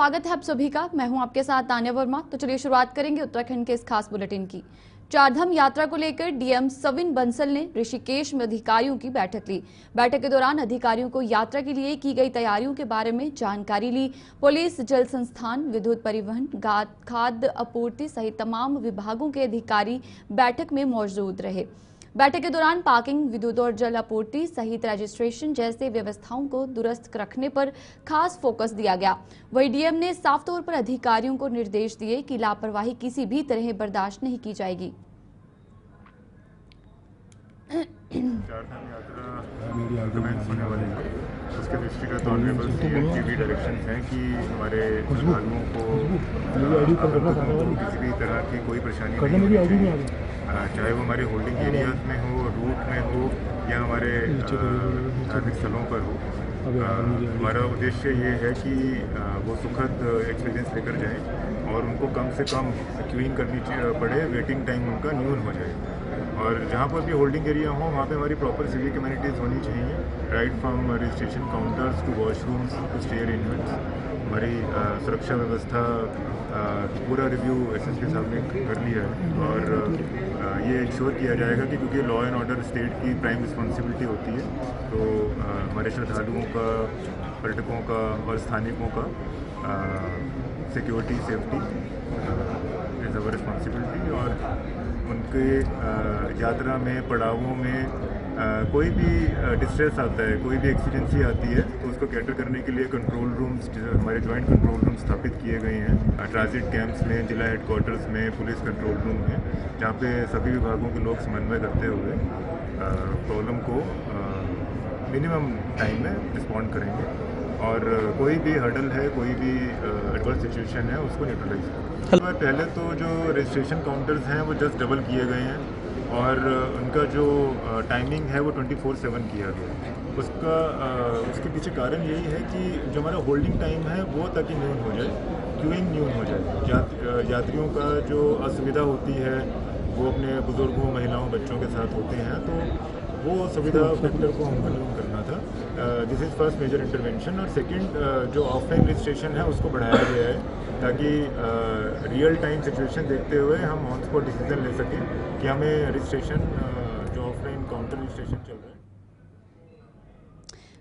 स्वागत है आप सभी का। मैं हूं आपके साथ तान्या वर्मा। तो चलिए शुरुआत करेंगे उत्तराखंड के इस खास बुलेटिन की। चारधाम यात्रा को लेकर डीएम सविन बंसल ने ऋषिकेश में अधिकारियों की बैठक ली। बैठक के दौरान अधिकारियों को यात्रा के लिए की गई तैयारियों के बारे में जानकारी ली। पुलिस, जल संस्थान, विद्युत परिवहन, खाद्य आपूर्ति सहित तमाम विभागों के अधिकारी बैठक में मौजूद रहे। बैठक के दौरान पार्किंग, विद्युत और जल आपूर्ति सहित रजिस्ट्रेशन जैसे व्यवस्थाओं को दुरुस्त रखने पर खास फोकस दिया गया। वहीं डीएम ने साफ तौर पर अधिकारियों को निर्देश दिए कि लापरवाही किसी भी तरह बर्दाश्त नहीं की जाएगी। चारधाम यात्रा कमेंस होने वाली है, उसके दृष्टिगत ऑनरेबल सीएम भी डायरेक्शंस हैं कि हमारे श्रद्धालुओं को किसी भी तरह की कोई परेशानी नहीं होनी चाहिए, चाहे वो हमारे होल्डिंग एरियाज में हो, रूट में हो या हमारे धार्मिक स्थलों पर हो। हमारा उद्देश्य ये है कि वो सुखद एक्सपीरियंस लेकर जाएं और उनको कम से कम क्यूइंग करनी पड़े, वेटिंग टाइम उनका न्यून हो जाए। और जहाँ पर भी होल्डिंग एरिया हो वहाँ पे हमारी प्रॉपर सिविक कम्युनिटीज़ होनी चाहिए, right from registration counters to washrooms to stay arrangements. हमारी सुरक्षा व्यवस्था पूरा रिव्यू एसएसपी साहब ने कर लिया है और ये इंश्योर किया जाएगा कि क्योंकि लॉ एंड ऑर्डर स्टेट की प्राइम रिस्पॉन्सिबिलिटी होती है, तो हमारे श्रद्धालुओं का, पर्यटकों का और स्थानिकों का security, safety is our responsibility. और उनके यात्रा में, पड़ावों में कोई भी डिस्ट्रेस आता है, कोई भी एक्सीडेंसी आती है, तो उसको कैटर करने के लिए कंट्रोल रूम्स, हमारे जॉइंट कंट्रोल रूम स्थापित किए गए हैं ट्रांजिट कैंप्स में, जिला हेडक्वार्टर्स में, पुलिस कंट्रोल रूम में, जहाँ पे सभी विभागों के लोग समन्वय करते हुए प्रॉब्लम को मिनिमम टाइम में रिस्पॉन्ड करेंगे और कोई भी हर्डल है, कोई भी एडवर्स सिचुएशन है, उसको न्यूट्रलाइज करेंगे। पहले तो जो रजिस्ट्रेशन काउंटर्स हैं वो जस्ट डबल किए गए हैं और उनका जो टाइमिंग है वो 24/7 किया गया है। उसके पीछे कारण यही है कि जो हमारा होल्डिंग टाइम है वो ताकि न्यून हो जाए, क्यूइंग न्यून हो जाए। यात्रियों का जो असुविधा होती है वो अपने बुजुर्गों, महिलाओं, बच्चों के साथ होते हैं, तो वो सुविधा फैक्टर को हमको न्यून करना था। This is first major intervention. और सेकंड, जो ऑफलाइन रजिस्ट्रेशन है उसको बढ़ाया गया है ताकि रियल टाइम सिचुएशन देखते हुए हम ऑन स्पॉट डिसीजन ले सकें कि हमें रजिस्ट्रेशन, जो ऑफलाइन काउंटर रजिस्ट्रेशन चल रहा है।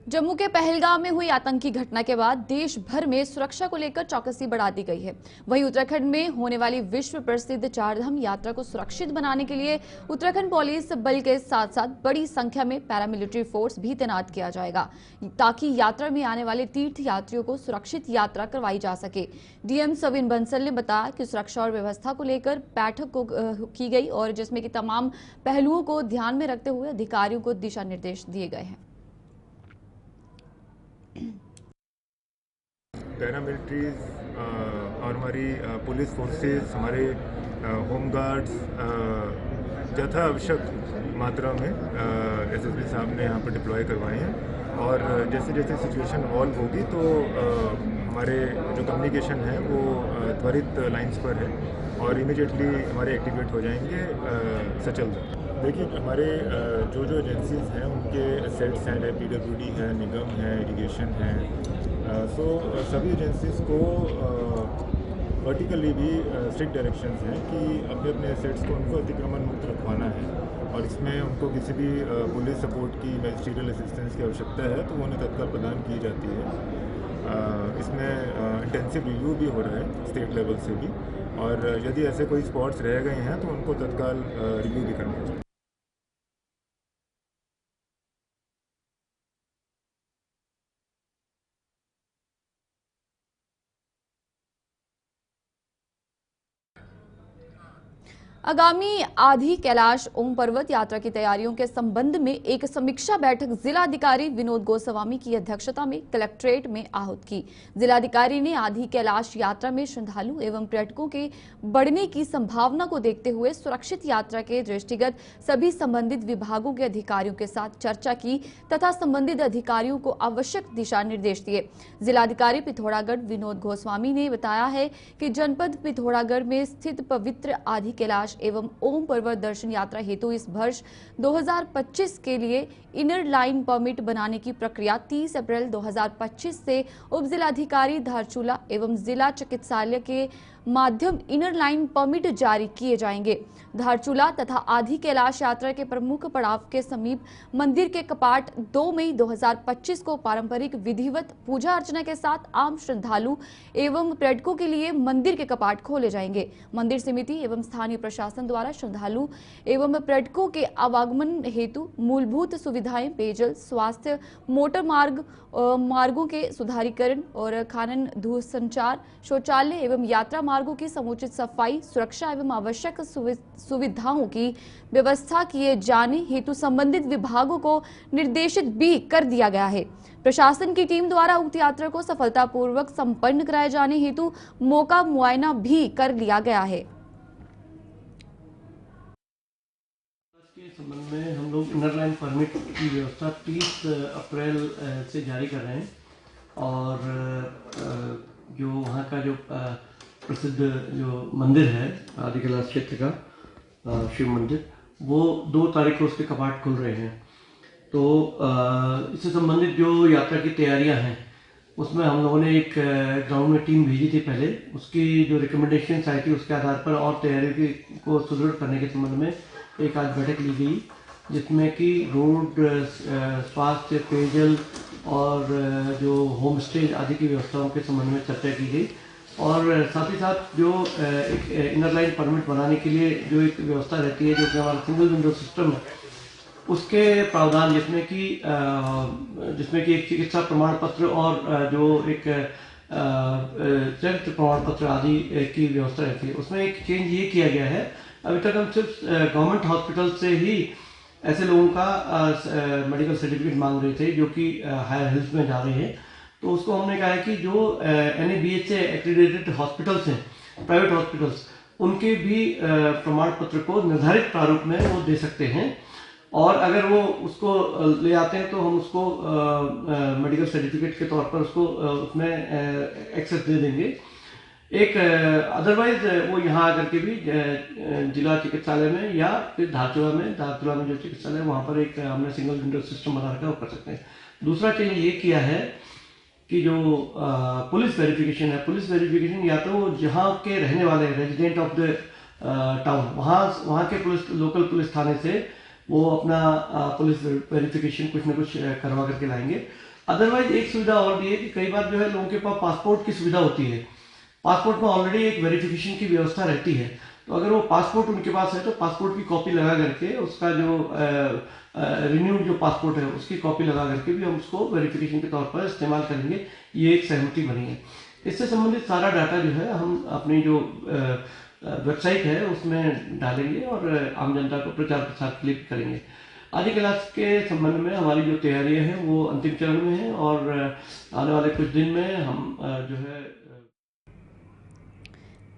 जम्मू के पहलगाम में हुई आतंकी घटना के बाद देश भर में सुरक्षा को लेकर चौकसी बढ़ा दी गई है। वहीं उत्तराखंड में होने वाली विश्व प्रसिद्ध चारधाम यात्रा को सुरक्षित बनाने के लिए उत्तराखंड पुलिस बल के साथ साथ बड़ी संख्या में पैरामिलिट्री फोर्स भी तैनात किया जाएगा ताकि यात्रा में आने वाले तीर्थ यात्रियों को सुरक्षित यात्रा करवाई जा सके। डीएम सविन बंसल ने बताया कि सुरक्षा और व्यवस्था को लेकर बैठक की गई और जिसमें कि तमाम पहलुओं को ध्यान में रखते हुए अधिकारियों को दिशा निर्देश दिए गए हैं। पैरामिलिट्रीज और हमारी पुलिस फोर्सेस, हमारे होम गार्ड्स यथा आवश्यक मात्रा में एसएसपी साहब ने यहाँ पर डिप्लॉय करवाए हैं और जैसे जैसे सिचुएशन इवॉल्व होगी तो हमारे जो कम्युनिकेशन है वो त्वरित लाइंस पर है और इमीडिएटली हमारे एक्टिवेट हो जाएंगे सचल। देखिए, हमारे जो एजेंसीज हैं उनके एसेट्स हैं, पीडब्ल्यूडी है, निगम है, इरिगेशन है, सो सभी एजेंसीज को वर्टिकली भी स्ट्रिक्ट डायरेक्शंस हैं कि अपने अपने एसेट्स को उनको अतिक्रमण मुक्त रखवाना है और इसमें उनको किसी भी पुलिस सपोर्ट की, मैजिस्ट्रियल असिस्टेंस की आवश्यकता है तो वो उन्हें तत्काल प्रदान की जाती है। इसमें इंटेंसिव रिव्यू भी हो रहा है स्टेट लेवल से भी, और यदि ऐसे कोई स्पॉट्स रह गए हैं तो उनको तत्काल रिव्यू भी करना चाहिए। आगामी आधी कैलाश ओम पर्वत यात्रा की तैयारियों के संबंध में एक समीक्षा बैठक जिलाधिकारी विनोद गोस्वामी की अध्यक्षता में कलेक्ट्रेट में आहूत की। जिलाधिकारी ने आधी कैलाश यात्रा में श्रद्धालु एवं पर्यटकों के बढ़ने की संभावना को देखते हुए सुरक्षित यात्रा के दृष्टिगत सभी संबंधित विभागों के अधिकारियों के साथ चर्चा की तथा संबंधित अधिकारियों को आवश्यक दिशा निर्देश दिए। जिलाधिकारी पिथौरागढ़ विनोद गोस्वामी ने बताया है कि जनपद पिथौरागढ़ में स्थित पवित्र आधी कैलाश कैलाश एवं ओम पर्वत दर्शन यात्रा हेतु इस वर्ष 2025 के लिए इनर लाइन परमिट बनाने की प्रक्रिया 30 अप्रैल 2025 से उप जिलाधिकारी धारचूला एवं जिला चिकित्सालय के माध्यम इनर लाइन परमिट जारी किए जाएंगे। धारचूला तथा आधी कैलाश यात्रा के प्रमुख पड़ाव के समीप मंदिर के कपाट 2 मई 2025 को पारंपरिक विधिवत पूजा अर्चना के साथ आम श्रद्धालु एवं पर्यटकों के लिए मंदिर के कपाट खोले जाएंगे। मंदिर समिति एवं स्थानीय प्रशासन द्वारा श्रद्धालु एवं पर्यटकों के आवागमन हेतु मूलभूत सुविधाएं, पेयजल, स्वास्थ्य, मोटर मार्गों के सुधारीकरण और खनन, दूरसंचार, शौचालय एवं यात्रा मार्गों की समुचित सफाई, सुरक्षा एवं आवश्यक सुविधाओं की व्यवस्था किए जाने हेतु संबंधित विभागों को निर्देशित भी कर दिया गया है। प्रशासन की टीम द्वारा उक्त यात्रा को सफलतापूर्वक संपन्न कराए जाने हेतु मौका मुआयना भी कर लिया गया है। के संबंध में हम लोग इनर लाइन परमिट की व्यवस्था 30 अप्रैल से जारी कर रहे हैं और जो वहाँ का जो प्रसिद्ध जो मंदिर है आदि कैलाश क्षेत्र का शिव मंदिर, वो 2 तारीख को उसके कपाट खुल रहे हैं। तो इससे संबंधित जो यात्रा की तैयारियां हैं उसमें हम लोगों ने एक ग्राउंड में टीम भेजी थी पहले, उसकी जो रिकमेंडेशन आई थी उसके आधार पर और तैयारी को सुदृढ़ करने के संबंध में एक आज बैठक ली गई, जिसमें कि रोड, स्वास्थ्य, पेयजल और जो होम स्टे आदि की व्यवस्थाओं के संबंध में चर्चा की गई और साथ ही साथ जो एक इनर लाइन परमिट बनाने के लिए जो एक व्यवस्था रहती है, जो कि हमारा सिंगल विंडो सिस्टम है, उसके प्रावधान जिसमें कि एक चिकित्सा प्रमाण पत्र और जो एक चरित्र प्रमाण पत्र आदि की व्यवस्था रहती है, उसमें एक चेंज ये किया गया है। अभी तक हम सिर्फ गवर्नमेंट हॉस्पिटल से ही ऐसे लोगों का मेडिकल सर्टिफिकेट मांग रहे थे जो कि हायर हेल्थ में जा रहे हैं। तो उसको हमने कहा है कि जो NABH से एक्रेडिटेड हॉस्पिटल्स हैं, प्राइवेट हॉस्पिटल्स, उनके भी प्रमाण पत्र को निर्धारित प्रारूप में वो दे सकते हैं और अगर वो उसको ले आते हैं तो हम उसको मेडिकल सर्टिफिकेट के तौर पर उसको उसमें एक्सेस दे देंगे। एक अदरवाइज वो यहाँ आकर के भी जिला चिकित्सालय में या फिर धारचूला में जो चिकित्सालय वहाँ पर एक हमने सिंगल विंडो सिस्टम बना रखा है, वो कर सकते हैं। दूसरा चीज ये किया है कि जो पुलिस वेरिफिकेशन है, पुलिस वेरिफिकेशन या तो जहाँ के रहने वाले रेजिडेंट ऑफ द टाउन, वहाँ के लोकल पुलिस थाने से वो अपना पुलिस वेरिफिकेशन कुछ ना कुछ करवा करके लाएंगे। अदरवाइज एक सुविधा और भी है कि कई बार जो है लोगों के पास पासपोर्ट की सुविधा होती है, पासपोर्ट में ऑलरेडी एक वेरिफिकेशन की व्यवस्था रहती है, तो अगर वो पासपोर्ट उनके पास है तो पासपोर्ट की कॉपी लगा करके उसका जो रिन्यूड जो पासपोर्ट है उसकी कॉपी लगा करके भी हम उसको वेरिफिकेशन के तौर पर इस्तेमाल करेंगे। ये एक सहमति बनी है। इससे संबंधित सारा डाटा जो है हम अपनी जो वेबसाइट है उसमें डालेंगे और आम जनता को प्रचार प्रसार के लिए करेंगे। आदि कैलाश के संबंध में हमारी जो तैयारियां हैं वो अंतिम चरण में है और आने वाले कुछ दिन में हम जो है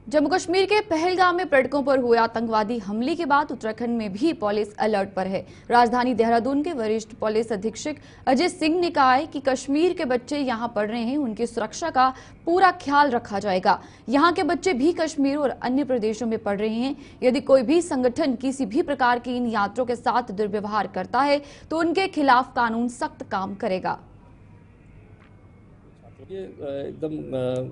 जम्मू कश्मीर के पहलगाम में पर्यटकों पर हुए आतंकवादी हमले के बाद उत्तराखंड में भी पुलिस अलर्ट पर है। राजधानी देहरादून के वरिष्ठ पुलिस अधीक्षक अजय सिंह ने कहा है कि कश्मीर के बच्चे यहां पढ़ रहे हैं, उनकी सुरक्षा का पूरा ख्याल रखा जाएगा। यहां के बच्चे भी कश्मीर और अन्य प्रदेशों में पढ़ रहे हैं। यदि कोई भी संगठन किसी भी प्रकार की इन यात्रियों के साथ दुर्व्यवहार करता है तो उनके खिलाफ कानून सख्त काम करेगा। ये एकदम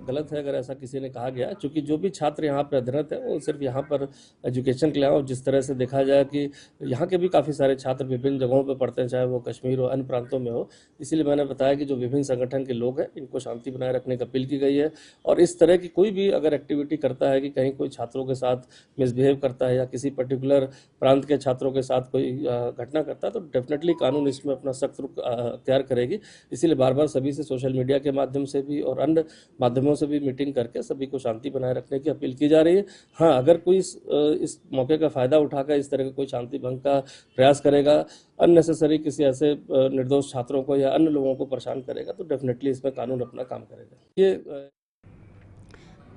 गलत है अगर ऐसा किसी ने कहा गया, क्योंकि जो भी छात्र यहाँ पर अध्ययनरत है वो सिर्फ यहाँ पर एजुकेशन के लिए और जिस तरह से देखा जाए कि यहाँ के भी काफ़ी सारे छात्र विभिन्न जगहों पर पढ़ते हैं, चाहे वो कश्मीर हो अन्य प्रांतों में हो। इसीलिए मैंने बताया कि जो विभिन्न संगठन के लोग हैं इनको शांति बनाए रखने की अपील की गई है और इस तरह की कोई भी अगर एक्टिविटी करता है कि कहीं कोई छात्रों के साथ मिसबिहेव करता है या किसी पर्टिकुलर प्रांत के छात्रों के साथ कोई घटना करता है तो डेफिनेटली कानून इसमें अपना सख्त रुख अख्तियार करेगी। इसीलिए बार बार सभी से सोशल मीडिया के माध्यम से भी और अन्य माध्यमों से भी मीटिंग करके सभी को शांति बनाए रखने की अपील की जा रही है। हाँ, अगर कोई इस मौके का फायदा उठाकर इस तरह का कोई शांति भंग का प्रयास करेगा, अननेसेसरी किसी ऐसे निर्दोष छात्रों को या अन्य लोगों को परेशान करेगा तो डेफिनेटली इसमें कानून अपना काम करेगा। ये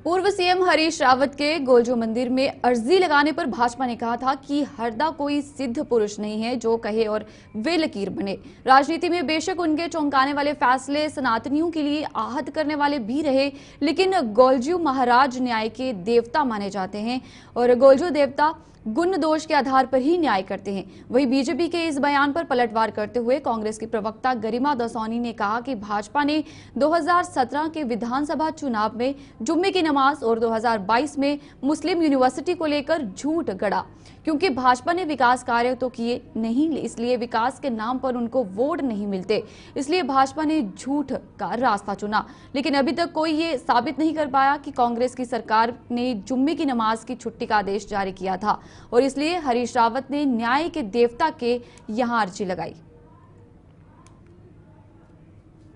पूर्व सीएम हरीश रावत के गोलजू मंदिर में अर्जी लगाने पर भाजपा ने कहा था कि हरदा कोई सिद्ध पुरुष नहीं है जो कहे और वे लकीर बने। राजनीति में बेशक उनके चौंकाने वाले फैसले सनातनियों के लिए आहत करने वाले भी रहे, लेकिन गोलजू महाराज न्याय के देवता माने जाते हैं और गोलजू देवता गुण दोष के आधार पर ही न्याय करते हैं। वहीं बीजेपी के इस बयान पर पलटवार करते हुए कांग्रेस की प्रवक्ता गरिमा दसौनी ने कहा कि भाजपा ने 2017 के विधानसभा चुनाव में जुम्मे की नमाज और 2022 में मुस्लिम यूनिवर्सिटी को लेकर झूठ गढ़ा, क्योंकि भाजपा ने विकास कार्य तो किए नहीं, इसलिए विकास के नाम पर उनको वोट नहीं मिलते, इसलिए भाजपा ने झूठ का रास्ता चुना। लेकिन अभी तक कोई ये साबित नहीं कर पाया कि कांग्रेस की सरकार ने जुम्मे की नमाज की छुट्टी का आदेश जारी किया था और इसलिए हरीश रावत ने न्याय के देवता के यहां अर्जी लगाई।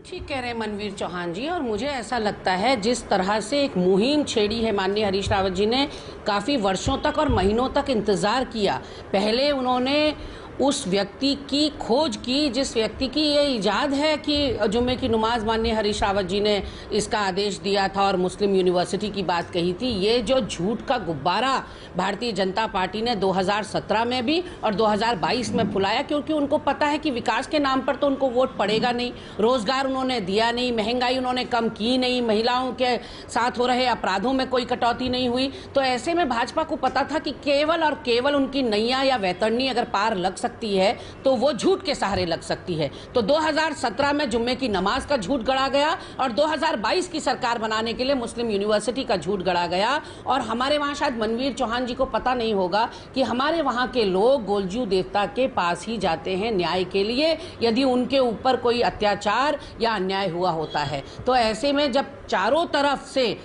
ठीक कह रहे हैं मनवीर चौहान जी, और मुझे ऐसा लगता है जिस तरह से एक मुहिम छेड़ी है माननीय हरीश रावत जी ने, काफ़ी वर्षों तक और महीनों तक इंतज़ार किया। पहले उन्होंने उस व्यक्ति की खोज की जिस व्यक्ति की ये इजाद है कि जुम्मे की नमाज माननीय हरीश रावत जी ने इसका आदेश दिया था और मुस्लिम यूनिवर्सिटी की बात कही थी। ये जो झूठ का गुब्बारा भारतीय जनता पार्टी ने 2017 में भी और 2022 में फुलाया, क्योंकि उनको पता है कि विकास के नाम पर तो उनको वोट पड़ेगा नहीं, रोजगार उन्होंने दिया नहीं, महंगाई उन्होंने कम की नहीं, महिलाओं के साथ हो रहे अपराधों में कोई कटौती नहीं हुई। तो ऐसे में भाजपा को पता था कि केवल और केवल उनकी नैया या वैतरणी अगर पार लग सकती है तो वो झूठ के सहारे लग सकती है। तो 2017 में जुम्मे की नमाज का झूठ गढ़ा गया और 2022 की सरकार बनाने के लिए मुस्लिम यूनिवर्सिटी का झूठ गढ़ा गया। और हमारे वहां शायद मनवीर चौहान जी को पता नहीं होगा कि हमारे वहां के लोग गोलजू देवता के पास ही जाते हैं न्याय के लिए, यदि उनके ऊपर कोई अत्याचार या अन्याय हुआ होता है। तो ऐसे में जब चारों तरफ से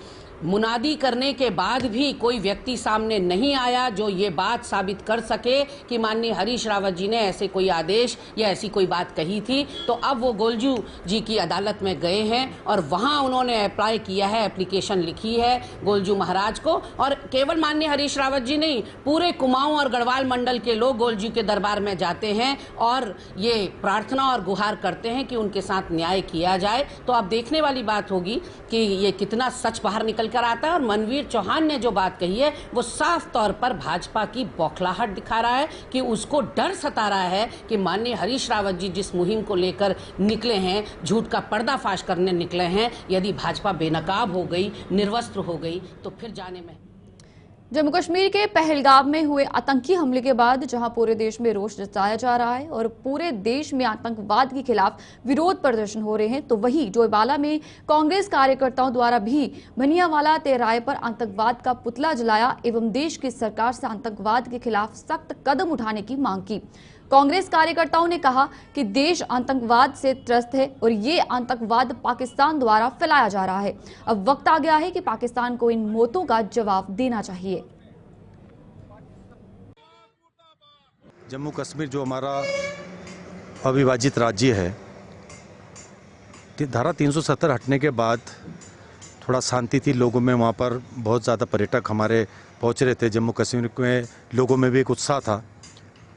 मुनादी करने के बाद भी कोई व्यक्ति सामने नहीं आया जो ये बात साबित कर सके कि माननीय हरीश रावत जी ने ऐसे कोई आदेश या ऐसी कोई बात कही थी, तो अब वो गोलजू जी की अदालत में गए हैं और वहाँ उन्होंने अप्लाई किया है, एप्लीकेशन लिखी है गोलजू महाराज को। और केवल माननीय हरीश रावत जी नहीं, पूरे कुमाऊं और गढ़वाल मंडल के लोग गोलजू के दरबार में जाते हैं और ये प्रार्थना और गुहार करते हैं कि उनके साथ न्याय किया जाए। तो अब देखने वाली बात होगी कि ये कितना सच बाहर निकल कर आता है। और मनवीर चौहान ने जो बात कही है वो साफ तौर पर भाजपा की बौखलाहट दिखा रहा है कि उसको डर सता रहा है कि माननीय हरीश रावत जी जिस मुहिम को लेकर निकले हैं, झूठ का पर्दाफाश करने निकले हैं, यदि भाजपा बेनकाब हो गई, निर्वस्त्र हो गई तो फिर जाने में। जम्मू कश्मीर के पहलगाम में हुए आतंकी हमले के बाद जहां पूरे देश में रोष जताया जा रहा है और पूरे देश में आतंकवाद के खिलाफ विरोध प्रदर्शन हो रहे हैं, तो वहीं जोईबाला में कांग्रेस कार्यकर्ताओं द्वारा भी भनियावाला तेराए पर आतंकवाद का पुतला जलाया एवं देश की सरकार से आतंकवाद के खिलाफ सख्त कदम उठाने की मांग की। कांग्रेस कार्यकर्ताओं ने कहा कि देश आतंकवाद से त्रस्त है और ये आतंकवाद पाकिस्तान द्वारा फैलाया जा रहा है। अब वक्त आ गया है कि पाकिस्तान को इन मौतों का जवाब देना चाहिए। जम्मू कश्मीर जो हमारा अविभाजित राज्य है, धारा 370 हटने के बाद थोड़ा शांति थी लोगों में, वहाँ पर बहुत ज़्यादा पर्यटक हमारे पहुँच रहे थे। जम्मू कश्मीर में लोगों में भी एक उत्साह था,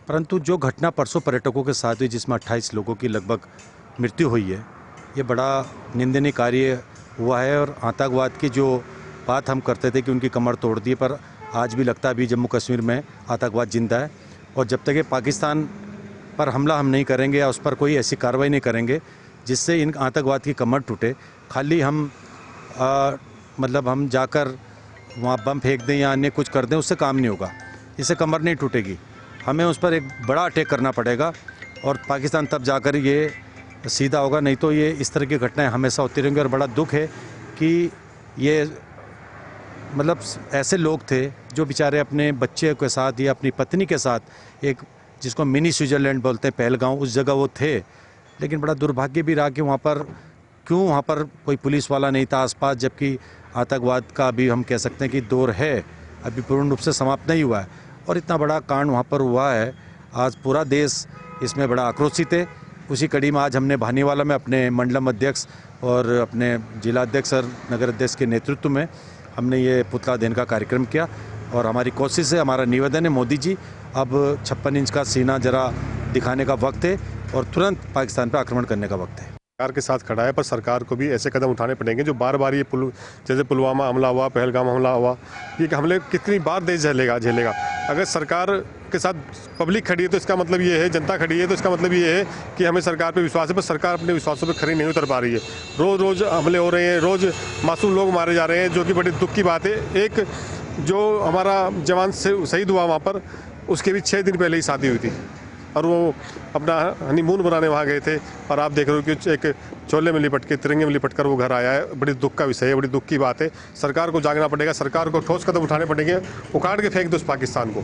परंतु जो घटना परसों पर्यटकों के साथ हुई जिसमें 28 लोगों की लगभग मृत्यु हुई है, ये बड़ा निंदनीय कार्य हुआ है। और आतंकवाद की जो बात हम करते थे कि उनकी कमर तोड़ दी, पर आज भी लगता है अभी जम्मू कश्मीर में आतंकवाद जिंदा है। और जब तक ये पाकिस्तान पर हमला हम नहीं करेंगे या उस पर कोई ऐसी कार्रवाई नहीं करेंगे जिससे इन आतंकवाद की कमर टूटे, खाली हम मतलब हम जाकर वहाँ बम फेंक दें या अन्य कुछ कर दें, उससे काम नहीं होगा, इससे कमर नहीं टूटेगी। हमें उस पर एक बड़ा अटैक करना पड़ेगा और पाकिस्तान तब जाकर ये सीधा होगा, नहीं तो ये इस तरह की घटनाएं हमेशा होती रहेंगी। और बड़ा दुख है कि ये मतलब ऐसे लोग थे जो बेचारे अपने बच्चे के साथ या अपनी पत्नी के साथ एक जिसको मिनी स्विट्ज़रलैंड बोलते हैं पहलगांव, उस जगह वो थे। लेकिन बड़ा दुर्भाग्य भी रहा कि वहाँ पर कोई पुलिस वाला नहीं था आसपास, जबकि आतंकवाद का अभी हम कह सकते हैं कि दौर है, अभी पूर्ण रूप से समाप्त नहीं हुआ है। और इतना बड़ा कांड वहाँ पर हुआ है, आज पूरा देश इसमें बड़ा आक्रोशित है। उसी कड़ी में आज हमने भानीवाला में अपने मंडलम अध्यक्ष और अपने जिला अध्यक्ष और नगर अध्यक्ष के नेतृत्व में हमने ये पुतला दहन का कार्यक्रम किया। और हमारी कोशिश है, हमारा निवेदन है मोदी जी, अब 56 इंच का सीना जरा दिखाने का वक्त है और तुरंत पाकिस्तान पर आक्रमण करने का वक्त है। सरकार के साथ खड़ा है, पर सरकार को भी ऐसे कदम उठाने पड़ेंगे जो बार बार ये जैसे पुलवामा हमला हुआ, पहलगाम हमला हुआ, ये हमले कितनी बार देश झेलेगा। अगर सरकार के साथ पब्लिक खड़ी है तो इसका मतलब ये है, जनता खड़ी है तो इसका मतलब ये है कि हमें सरकार पे विश्वास है, पर सरकार अपने विश्वासों पे खड़ी नहीं उतर पा रही है। रोज़ रोज़ हमले हो रहे हैं, रोज़ मासूम लोग मारे जा रहे हैं, जो कि बड़ी दुख की बात है। एक जो हमारा जवान शहीद हुआ वहाँ पर, उसके भी 6 दिन पहले ही शादी हुई थी और वो अपना हनीमून बनाने वहाँ गए थे, और आप देख रहे हो कि एक चोले में लिपट के, तिरंगे में लिपट कर वो घर आया है। बड़ी दुख का विषय है, बड़ी दुख की बात है। सरकार को जागना पड़ेगा, सरकार को ठोस कदम उठाने पड़ेंगे, उखाड़ के फेंक दो उस पाकिस्तान को।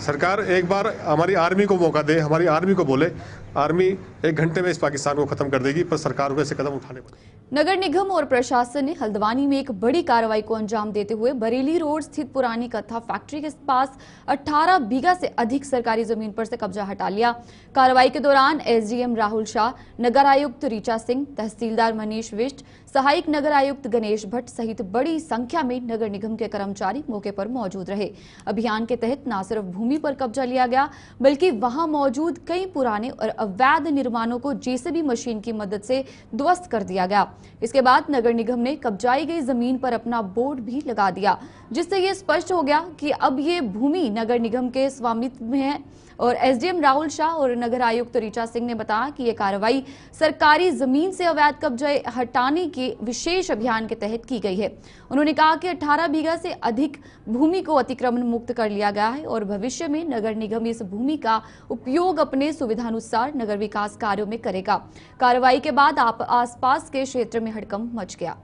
सरकार एक बार हमारी आर्मी को मौका दे, हमारी आर्मी को बोले, आर्मी 1 घंटे में इस पाकिस्तान को खत्म कर देगी, पर सरकार को ऐसे कदम उठाने पड़ेंगे। नगर निगम और प्रशासन ने हल्द्वानी में एक बड़ी कार्रवाई को अंजाम देते हुए बरेली रोड स्थित पुरानी कत्था फैक्ट्री के पास 18 बीघा से अधिक सरकारी जमीन पर से कब्जा हटा लिया। कार्रवाई के दौरान एसडीएम राहुल शाह, नगर आयुक्त ऋचा सिंह, तहसीलदार मनीष विष्ट, सहायक नगर आयुक्त गणेश भट्ट सहित बड़ी संख्या में नगर निगम के कर्मचारी मौके पर मौजूद रहे। अभियान के तहत न सिर्फ भूमि पर कब्जा लिया गया, बल्कि वहां मौजूद कई पुराने और अवैध निर्माणों को जेसीबी मशीन की मदद से ध्वस्त कर दिया गया। इसके बाद नगर निगम ने कब्जाई गई जमीन पर अपना बोर्ड भी लगा दिया, जिससे ये स्पष्ट हो गया कि अब ये भूमि नगर निगम के स्वामित्व में है। और एसडीएम राहुल शाह और नगर आयुक्त ऋचा सिंह ने बताया कि ये कार्रवाई सरकारी जमीन से अवैध कब्जे हटाने के विशेष अभियान के तहत की गई है। उन्होंने कहा कि 18 बीघा से अधिक भूमि को अतिक्रमण मुक्त कर लिया गया है और भविष्य में नगर निगम इस भूमि का उपयोग अपने सुविधानुसार नगर विकास कार्यों में करेगा। कार्रवाई के बाद आसपास के क्षेत्र में हड़कंप मच गया।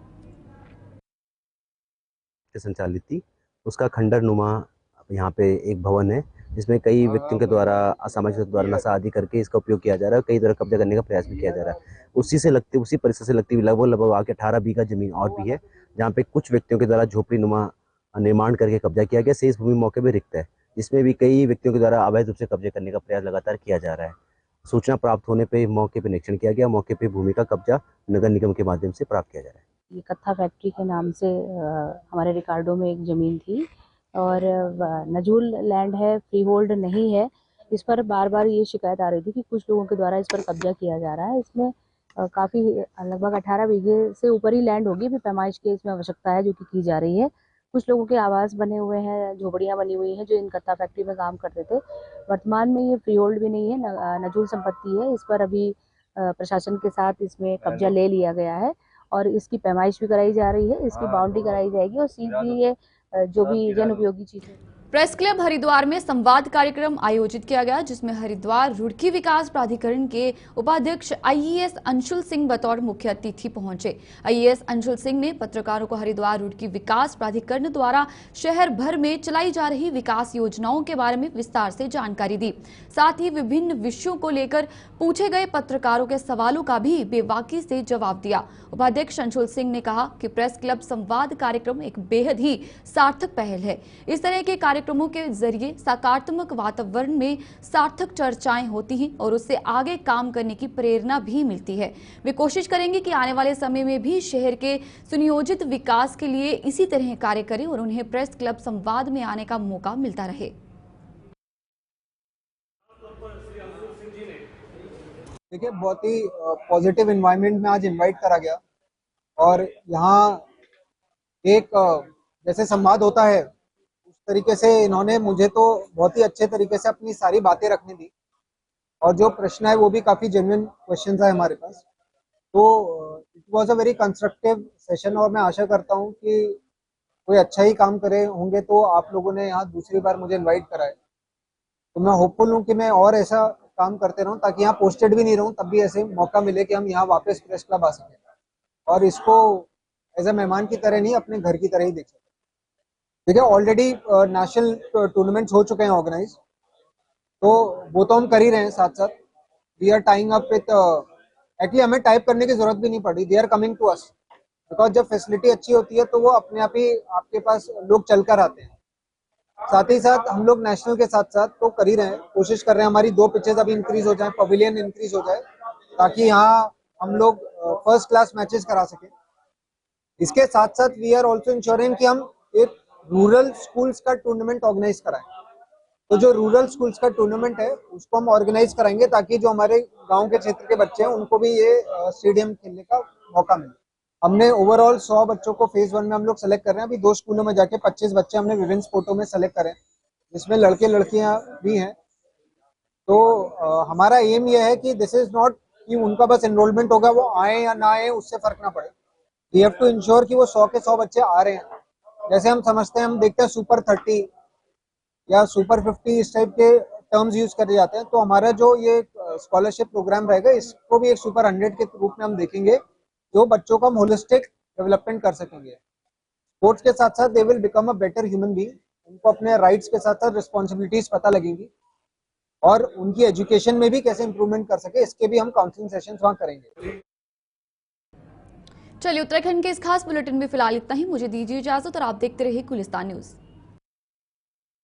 संचालित थी, उसका खंडर नुमा यहाँ पे एक भवन है जिसमें कई व्यक्तियों के द्वारा असामाजिक द्वारा नशा आदि करके इसका उपयोग किया जा रहा है, कई तरह कब्जा करने का प्रयास भी किया जा रहा है। उसी परिसर से लगती हुई लगभग आके 18 बीघा जमीन और भी है, जहाँ पे कुछ व्यक्तियों के द्वारा झोपड़ी नुमा निर्माण करके कब्जा किया गया। शेष भूमि मौके पर रिक्त है, जिसमें भी कई व्यक्तियों के द्वारा अवैध रूप से कब्जे करने का प्रयास लगातार किया जा रहा है। सूचना प्राप्त होने पर मौके पर निरीक्षण किया गया, मौके पर भूमि का कब्जा नगर निगम के माध्यम से प्राप्त किया जा रहा है। ये कत्था फैक्ट्री के नाम से हमारे रिकॉर्डों में एक ज़मीन थी और नजूल लैंड है, फ्री होल्ड नहीं है। इस पर बार बार ये शिकायत आ रही थी कि कुछ लोगों के द्वारा इस पर कब्जा किया जा रहा है। इसमें काफ़ी लगभग 18 बीघे से ऊपर ही लैंड होगी, भी पैमाइश की इसमें आवश्यकता है जो कि की जा रही है। कुछ लोगों के आवास बने हुए हैं, झोपड़ियाँ बनी हुई हैं जो इन कत्था फैक्ट्री में काम करते थे। वर्तमान में ये फ्री होल्ड भी नहीं है, नजूल संपत्ति है। इस पर अभी प्रशासन के साथ इसमें कब्जा ले लिया गया है और इसकी पैमाइश भी कराई जा रही है, इसकी बाउंड्री कराई जाएगी और सीधी ये जो भी जन उपयोगी चीजें। प्रेस क्लब हरिद्वार में संवाद कार्यक्रम आयोजित किया गया, जिसमें हरिद्वार रुड़की विकास प्राधिकरण के उपाध्यक्ष आईएएस अंशुल सिंह बतौर मुख्य अतिथि पहुंचे। आईएएस अंशुल सिंह ने पत्रकारों को हरिद्वार रुड़की विकास प्राधिकरण द्वारा शहर भर में चलाई जा रही विकास योजनाओं के बारे में विस्तार से जानकारी दी। साथ ही विभिन्न विषयों को लेकर पूछे गए पत्रकारों के सवालों का भी बेबाकी से जवाब दिया। उपाध्यक्ष अंशुल सिंह ने कहा कि प्रेस क्लब संवाद कार्यक्रम एक बेहद ही सार्थक पहल है। इस तरह के कार्यक्रमों के जरिए सकारात्मक वातावरण में सार्थक चर्चाएं होती हैं और उससे आगे काम करने की प्रेरणा भी मिलती है। वे कोशिश करेंगे कि आने वाले समय में भी शहर के सुनियोजित विकास के लिए इसी तरह कार्य करें और उन्हें प्रेस क्लब संवाद में आने का मौका मिलता रहे। देखिए, बहुत ही पॉजिटिव एनवायरनमेंट में आज इनवाइट करा गया और यहाँ एक जैसे संवाद होता है उस तरीके से इन्होंने मुझे तो बहुत ही अच्छे तरीके से अपनी सारी बातें रखने दी और जो प्रश्न है वो भी काफ़ी जेन्युइन क्वेश्चन है हमारे पास। तो it was a very constructive session और मैं आशा करता हूँ कि कोई अच्छा ही काम करे होंगे तो आप लोगों ने यहाँ दूसरी बार मुझे इन्वाइट करा है। तो मैं होपफुल हूँ कि मैं और ऐसा काम करते रहूं ताकि यहाँ पोस्टेड भी नहीं रहूं, तब भी ऐसे मौका मिले कि हम यहाँ वापस प्रेस क्लब आ सकें और इसको एज ए मेहमान की तरह नहीं अपने घर की तरह ही देख सकें। देखिए, ऑलरेडी नेशनल टूर्नामेंट्स हो चुके हैं ऑर्गेनाइज, तो वो तो हम कर ही रहे हैं। साथ साथ we are tying up with, actually हमें टाइप करने की जरूरत भी नहीं पड़ी, they are coming to us, because जब फैसिलिटी अच्छी होती है तो वो अपने आप ही आपके पास लोग चल कर आते हैं। साथ ही साथ हम लोग नेशनल के साथ साथ तो कर ही रहे हैं, कोशिश कर रहे हैं हमारी 2 पिचेस अभी इंक्रीज हो जाए, पवेलियन इंक्रीज हो जाए ताकि यहाँ हम लोग फर्स्ट क्लास मैचेस करा सकें। इसके साथ साथ वी आर ऑल्सो इंश्योरिंग कि हम एक रूरल स्कूल्स का टूर्नामेंट ऑर्गेनाइज कराएं तो जो रूरल स्कूल्स का टूर्नामेंट है उसको हम ऑर्गेनाइज कराएंगे ताकि जो हमारे गांव के क्षेत्र के बच्चे हैं उनको भी ये स्टेडियम खेलने का मौका मिले। हमने ओवरऑल 100 बच्चों को फेज 1 में हम लोग सेलेक्ट कर रहे हैं। अभी 2 स्कूलों में जाके 25 बच्चे हमने विभिन्न स्पोर्टों में सेलेक्ट करे, जिसमें लड़के लड़कियां भी हैं। तो हमारा एम ये है कि दिस इज नॉट कि उनका बस एनरोलमेंट होगा, वो आए या ना आए उससे फर्क ना पड़े। वी हैव टू इंश्योर कि वो 100 के 100 बच्चे आ रहे हैं। जैसे हम समझते हैं, हम देखते हैं सुपर 30 या सुपर 50 इस टाइप के टर्म्स यूज करे जाते हैं। तो हमारा जो ये स्कॉलरशिप प्रोग्राम रहेगा इसको भी एक सुपर 100 के रूप में हम देखेंगे, जो बच्चों का हम होलिस्टिक डेवलपमेंट कर सकेंगे। स्पोर्ट्स के साथ साथ they will become a better human being. उनको अपने राइट्स के साथ साथ रिस्पॉन्सिबिलिटीज पता लगेंगी और उनकी एजुकेशन में भी कैसे इंप्रूवमेंट कर सके, इसके भी हम काउंसलिंग सेशंस वहां करेंगे। चलिए, उत्तराखंड के इस खास बुलेटिन में फिलहाल इतना ही। मुझे दीजिए इजाजत और आप देखते रहिए गुलिस्तान न्यूज।